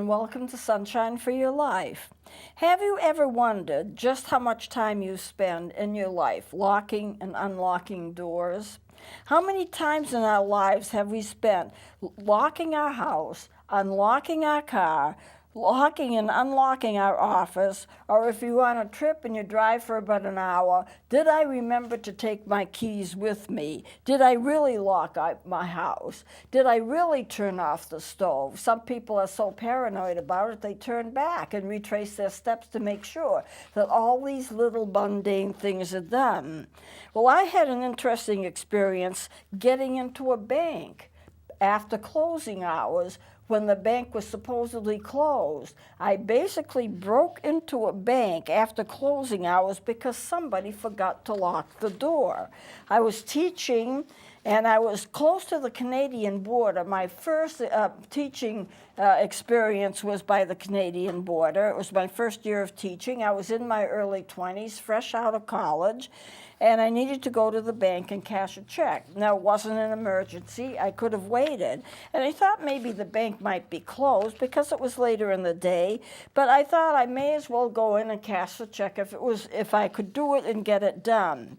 and welcome to Sunshine for Your Life. Have you ever wondered just how much time you spend in your life locking and unlocking doors? How many times in our lives have we spent locking our house, unlocking our car, locking and unlocking our office, or if you're on a trip and you drive for about an hour, did I remember to take my keys with me? Did I really lock up my house? Did I really turn off the stove? Some people are so paranoid about it, they turn back and retrace their steps to make sure that all these little mundane things are done. Well, I had an interesting experience getting into a bank after closing hours when the bank was supposedly closed. I basically broke into a bank after closing hours because somebody forgot to lock the door. I was teaching and I was close to the Canadian border. My first teaching experience was by the Canadian border. It was my first year of teaching. I was in my early 20s, fresh out of college, and I needed to go to the bank and cash a check. Now, it wasn't an emergency. I could have waited. And I thought maybe the bank might be closed because it was later in the day, but I thought I may as well go in and cash the check if I could do it and get it done.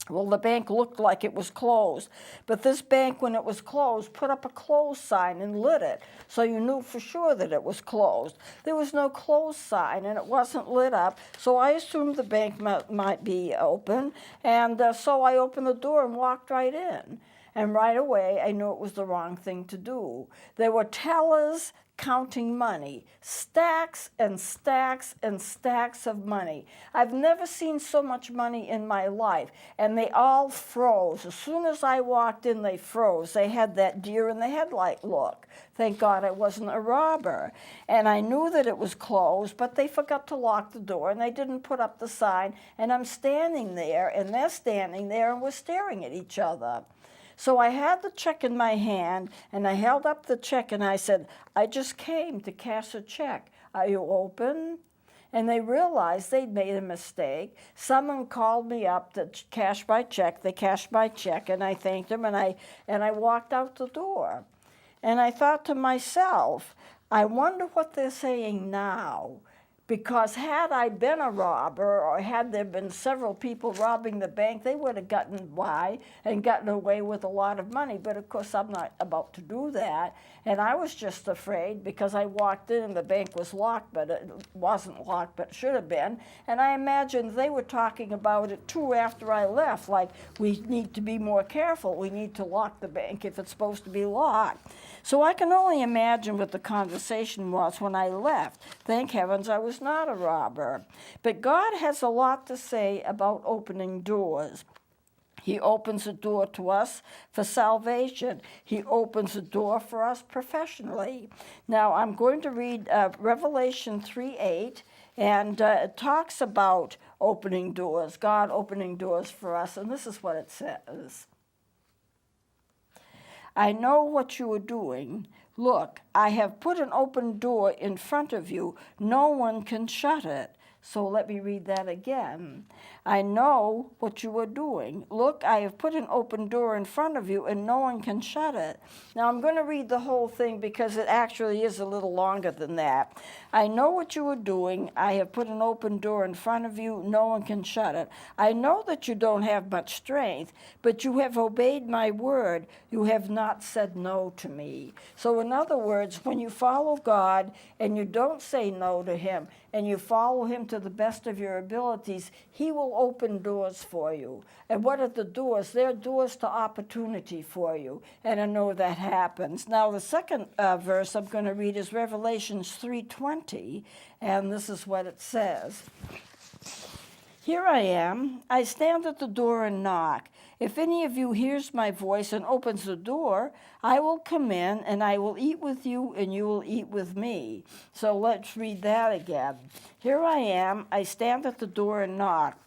Well, the bank looked like it was closed, but this bank, when it was closed, put up a closed sign and lit it, so you knew for sure that it was closed. There was no closed sign, and it wasn't lit up, so I assumed the bank might be open, and so I opened the door and walked right in. And right away, I knew it was the wrong thing to do. There were tellers counting money, stacks and stacks and stacks of money. I've never seen so much money in my life, and they all froze. As soon as I walked in, they froze. They had that deer in the headlight look. Thank God I wasn't a robber. And I knew that it was closed, but they forgot to lock the door, and they didn't put up the sign, and I'm standing there, and they're standing there, and we're staring at each other. So I had the check in my hand, and I held up the check, and I said, I just came to cash a check. Are you open? And they realized they'd made a mistake. Someone called me up to cash my check. They cashed my check, and I thanked them, and I walked out the door. And I thought to myself, I wonder what they're saying now. Because had I been a robber, or had there been several people robbing the bank, they would have gotten by and gotten away with a lot of money. But of course, I'm not about to do that. And I was just afraid because I walked in and the bank was locked, but it wasn't locked, but it should have been. And I imagined they were talking about it too after I left, like, we need to be more careful. We need to lock the bank if it's supposed to be locked. So I can only imagine what the conversation was when I left. Thank heavens I was not a robber. But God has a lot to say about opening doors. He opens a door to us for salvation. He opens a door for us professionally. Now, I'm going to read Revelation 3:8, and it talks about opening doors, God opening doors for us, and this is what it says. I know what you are doing. Look, I have put an open door in front of you. No one can shut it. So let me read that again. I know what you are doing. Look, I have put an open door in front of you, and no one can shut it. Now, I'm going to read the whole thing because it actually is a little longer than that. I know what you are doing. I have put an open door in front of you. No one can shut it. I know that you don't have much strength, but you have obeyed my word. You have not said no to me. So in other words, when you follow God and you don't say no to him, and you follow him to the best of your abilities, he will open doors for you. And what are the doors? They're doors to opportunity for you. And I know that happens. Now, the second verse I'm going to read is Revelation 3:20, and this is what it says. Here I am. I stand at the door and knock. If any of you hears my voice and opens the door, I will come in and I will eat with you and you will eat with me. So let's read that again. Here I am. I stand at the door and knock.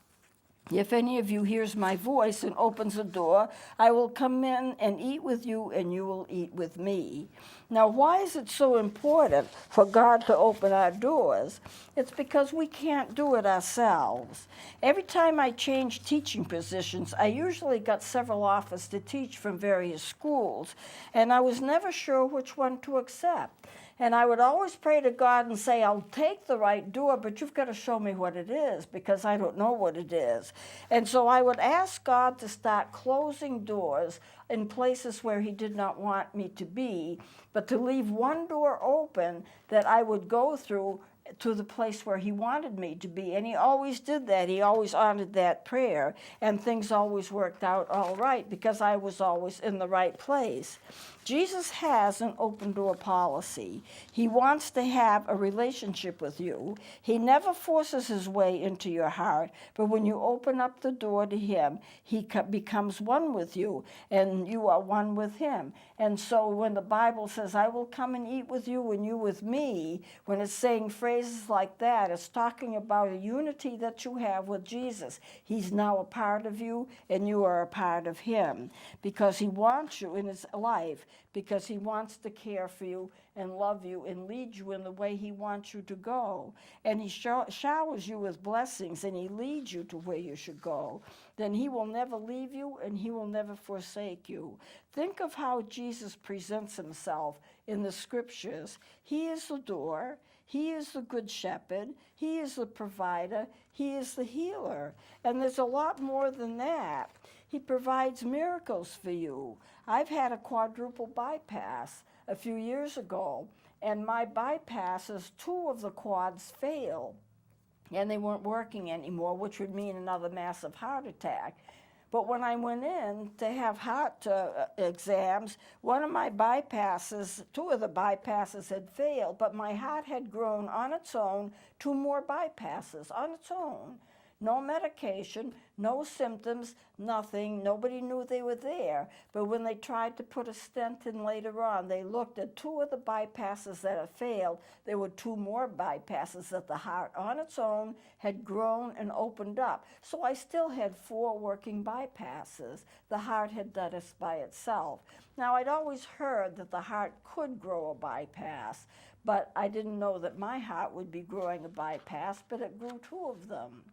If any of you hears my voice and opens the door, I will come in and eat with you, and you will eat with me. Now, why is it so important for God to open our doors? It's because we can't do it ourselves. Every time I change teaching positions, I usually got several offers to teach from various schools, and I was never sure which one to accept. And I would always pray to God and say, I'll take the right door, but you've got to show me what it is because I don't know what it is. And so I would ask God to start closing doors in places where he did not want me to be, but to leave one door open that I would go through to the place where he wanted me to be. And he always did that. He always honored that prayer, and things always worked out all right because I was always in the right place. Jesus has an open door policy. He wants to have a relationship with you. He never forces his way into your heart, but when you open up the door to him, he becomes one with you, and you are one with him. And so when the Bible says, I will come and eat with you and you with me, when it's saying phrases like that, it's talking about a unity that you have with Jesus. He's now a part of you, and you are a part of him, because he wants you in his life, because he wants to care for you and love you and lead you in the way he wants you to go. And he showers you with blessings, and he leads you to where you should go. Then he will never leave you, and he will never forsake you. Think of how Jesus presents himself in the scriptures. He is the door. He is the good shepherd. He is the provider. He is the healer. And there's a lot more than that. He provides miracles for you. I've had a quadruple bypass a few years ago, and my bypasses, 2 of the quads failed, and they weren't working anymore, which would mean another massive heart attack. But when I went in to have heart exams, one of my bypasses, 2 of the bypasses had failed, but my heart had grown on its own 2 more bypasses on its own. No medication, no symptoms, nothing. Nobody knew they were there. But when they tried to put a stent in later on, they looked at 2 of the bypasses that had failed. There were 2 more bypasses that the heart on its own had grown and opened up. So I still had 4 working bypasses. The heart had done it by itself. Now, I'd always heard that the heart could grow a bypass, but I didn't know that my heart would be growing a bypass, but it grew 2 of them.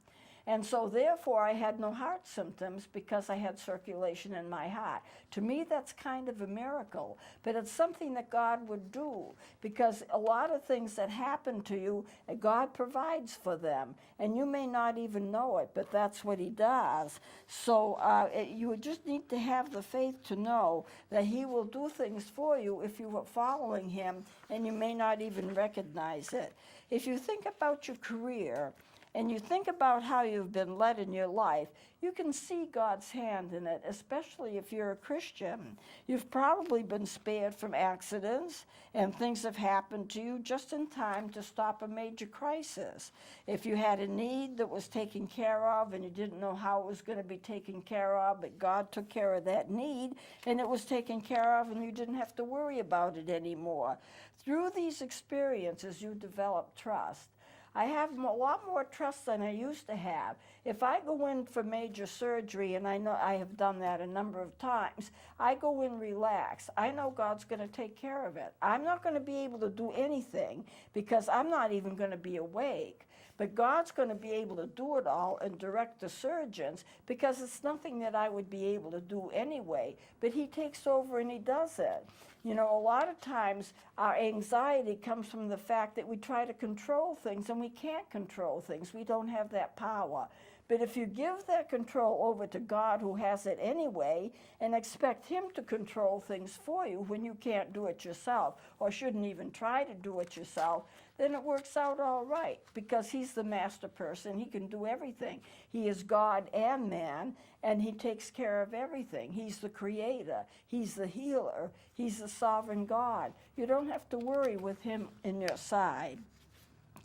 And so therefore I had no heart symptoms because I had circulation in my heart. To me, that's kind of a miracle, but it's something that God would do, because a lot of things that happen to you, God provides for them, and you may not even know it, but that's what he does. So you just need to have the faith to know that he will do things for you if you are following him, and you may not even recognize it. If you think about your career, and you think about how you've been led in your life, you can see God's hand in it, especially if you're a Christian. You've probably been spared from accidents, and things have happened to you just in time to stop a major crisis. If you had a need that was taken care of and you didn't know how it was going to be taken care of, but God took care of that need, and it was taken care of, and you didn't have to worry about it anymore. Through these experiences, you develop trust. I have a lot more trust than I used to have. If I go in for major surgery, and I know I have done that a number of times, I go in relaxed. I know God's going to take care of it. I'm not going to be able to do anything because I'm not even going to be awake. But God's going to be able to do it all and direct the surgeons, because it's nothing that I would be able to do anyway. But he takes over and he does it. You know, a lot of times our anxiety comes from the fact that we try to control things, and we can't control things. We don't have that power. But if you give that control over to God, who has it anyway, and expect him to control things for you when you can't do it yourself, or shouldn't even try to do it yourself, then it works out all right, because he's the master person. He can do everything. He is God and man, and he takes care of everything. He's the creator. He's the healer. He's the sovereign God. You don't have to worry with him in your side.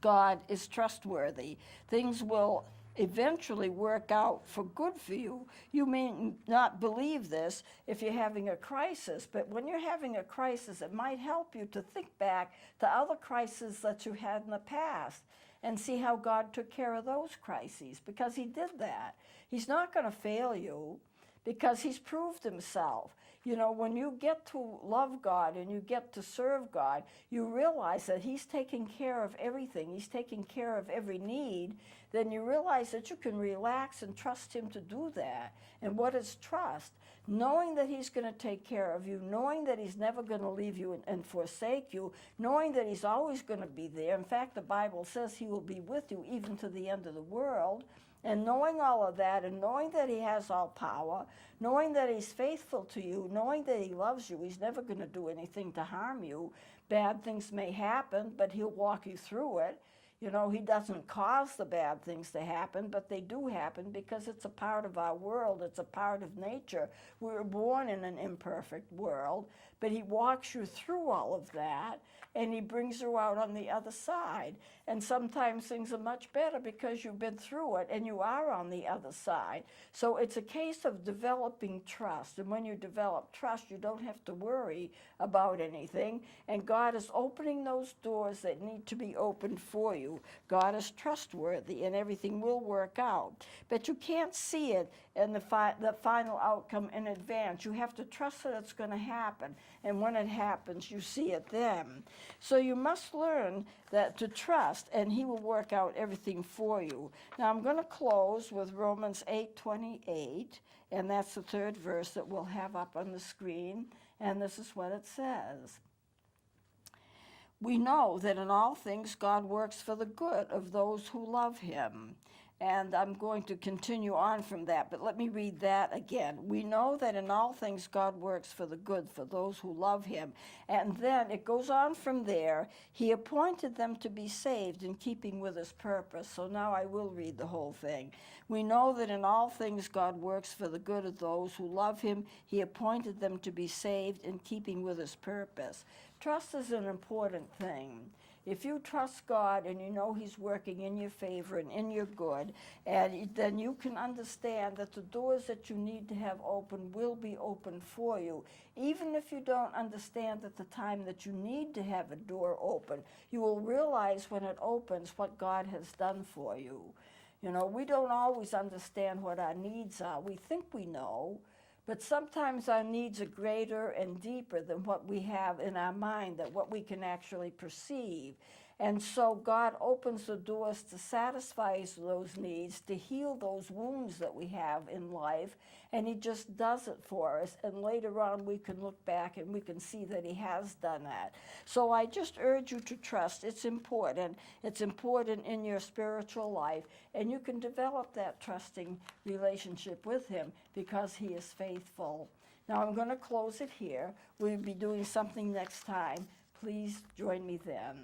God is trustworthy. Things will eventually work out for good for you. You may not believe this if you're having a crisis, but when you're having a crisis, it might help you to think back to other crises that you had in the past and see how God took care of those crises, because he did that. He's not going to fail you, because he's proved himself. You know, when you get to love God and you get to serve God, you realize that he's taking care of everything. He's taking care of every need. Then you realize that you can relax and trust him to do that. And what is trust? Knowing that he's going to take care of you, knowing that he's never going to leave you and forsake you, knowing that he's always going to be there. In fact, the Bible says he will be with you even to the end of the world. And knowing all of that, and knowing that he has all power, knowing that he's faithful to you, knowing that he loves you, he's never going to do anything to harm you. Bad things may happen, but he'll walk you through it. You know, he doesn't cause the bad things to happen, but they do happen because it's a part of our world. It's a part of nature. We were born in an imperfect world, but he walks you through all of that, and he brings you out on the other side. And sometimes things are much better because you've been through it, and you are on the other side. So it's a case of developing trust. And when you develop trust, you don't have to worry about anything. And God is opening those doors that need to be opened for you. God is trustworthy, and everything will work out. But you can't see it in the final outcome in advance. You have to trust that it's going to happen. And when it happens, you see it then. So you must learn that to trust, and he will work out everything for you. Now I'm going to close with Romans 8:28, and that's the third verse that we'll have up on the screen. And this is what it says. We know that in all things God works for the good of those who love him. And I'm going to continue on from that, but let me read that again. We know that in all things God works for the good for those who love him. And then it goes on from there. He appointed them to be saved in keeping with his purpose. So now I will read the whole thing. We know that in all things God works for the good of those who love him. He appointed them to be saved in keeping with his purpose. Trust is an important thing. If you trust God and you know he's working in your favor and in your good, and then you can understand that the doors that you need to have open will be open for you. Even if you don't understand at the time that you need to have a door open, you will realize when it opens what God has done for you. You know, we don't always understand what our needs are. We think we know, but sometimes our needs are greater and deeper than what we have in our mind, that what we can actually perceive. And so God opens the doors to satisfy those needs, to heal those wounds that we have in life, and he just does it for us. And later on we can look back and we can see that he has done that. So I just urge you to trust. It's important. It's important in your spiritual life, and you can develop that trusting relationship with him because he is faithful. Now I'm going to close it here. We'll be doing something next time. Please join me then.